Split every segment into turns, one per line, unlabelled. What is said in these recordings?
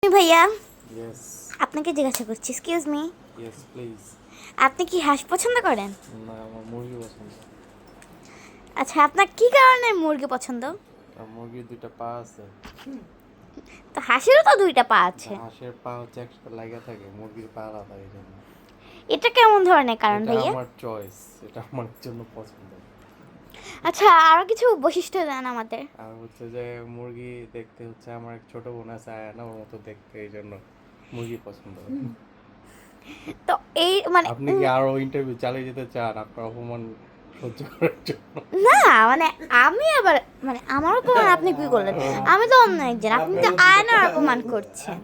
ভাইয়া
ইয়েস
আপনাকে জিজ্ঞাসা করছি, এক্সকিউজ মি,
ইয়েস প্লিজ।
আপনি কি হাঁস পছন্দ করেন?
না, আমার মুরগি পছন্দ।
আচ্ছা, আপনার কি কারণে মুরগি পছন্দ?
আর মুরগির দুইটা পা আছে।
তো হাঁসেরও তো দুইটা পা আছে।
হাঁসের পা হচ্ছে একসাথে লাগা থাকে, মুরগির পা আলাদা, এই জন্য।
এটা কেমন ধরনের কারণ
এটা
ভাইয়া?
আমার চয়েস, এটা আমার জন্য পছন্দ।
আচ্ছা, আরো কিছু বৈশিষ্ট্য দেন আমাদের।
আর হচ্ছে যে মুরগি দেখতে হচ্ছে, আমার এক ছোট বোন আছে আয়ানা, ওর মতো দেখতে, এই জন্য মুরগি পছন্দ।
তো এই মানে
আপনি কি আরো ইন্টারভিউ চালিয়ে যেতে চান আপনার অপমান সহ্য করার জন্য?
না, মানে আমি আবার মানে আমার অপমান আপনি কি করলেন? আমি তো অন্য একজন, আপনি তো আয়নার অপমান করছেন।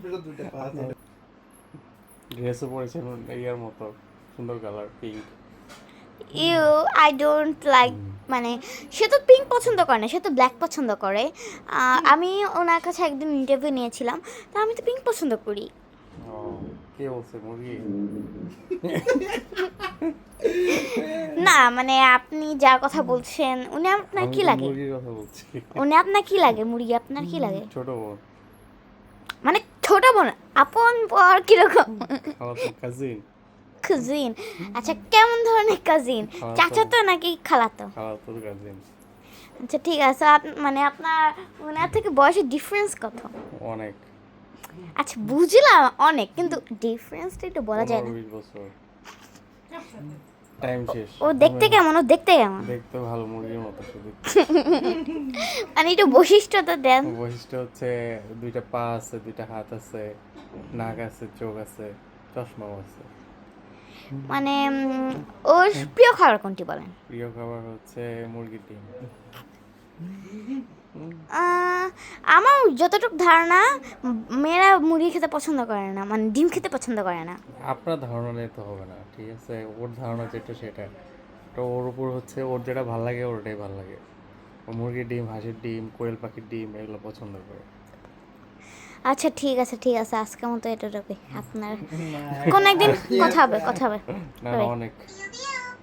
ড্রেসও পরেছেন ইয়ার মতো, সুন্দর colour pink.
You I don't like, মানে সে তো পিঙ্ক পছন্দ করে না, সে তো ব্ল্যাক পছন্দ করে। আমি ওনার কাছে একদিন ইন্টারভিউ নিয়েছিলাম, তো আমি তো পিঙ্ক পছন্দ করি।
ও, কে বলছে মুরগি?
না মানে আপনি যার কথা বলছেন উনি আপনার
আমি
কি
তো
লাগে?
মুরগির কথা বলছি।
উনি আপনার কি লাগে? মুরগি আপনার কি লাগে?
ছোট বোন,
মানে ছোট বোন, আপন পর কিরকম?
আমার তো কাজিন।
কাজিন? আচ্ছা, কেমন ধরনের কাজিন?
খালাতো।
চাচাতো নাকি খালাতো?
খালাতো কাজিন।
আচ্ছা ঠিক আছে, মানে আপনার ওনার থেকে বয়সের ডিফারেন্স কত?
অনেক।
আচ্ছা বুঝলাম অনেক, কিন্তু ডিফারেন্সটা একটু বলা যায় না?
15-20 বছর। টাইম শেষ।
ও দেখতে কেমন? ও দেখতে কেমন?
দেখতে ভালো, মুরগির মতো শুধু।
মানে একটু বৈশিষ্ট্য তো দেন।
বৈশিষ্ট্য হচ্ছে দুইটা পা আছে, দুইটা হাত আছে, নাক আছে, চোখ আছে, চশমাও আছে।
মানে ওর প্রিয় খাবার কোনটি বলেন?
প্রিয় খাবার হচ্ছে মুরগির ডিম।
আমার যতটুকু ধারণা, মেয়েরা মুরগি খেতে পছন্দ করে না, মানে ডিম খেতে পছন্দ করে না।
আপনার ধারণা নিয়ে তো হবে না, ঠিক আছে? ওর ধারণা যেটা সেটা, তো ওর উপর হচ্ছে, ওর যেটা ভাল লাগে ওটাই ভাল লাগে। ও মুরগির ডিম, হাঁসের ডিম, কোয়েল পাখির ডিম এগুলো পছন্দ করে।
আচ্ছা ঠিক আছে ঠিক আছে, আজকের মতো এতটুকুই। আপনার কোন একদিন কথা হবে, কথা হবে।
না, অনেক।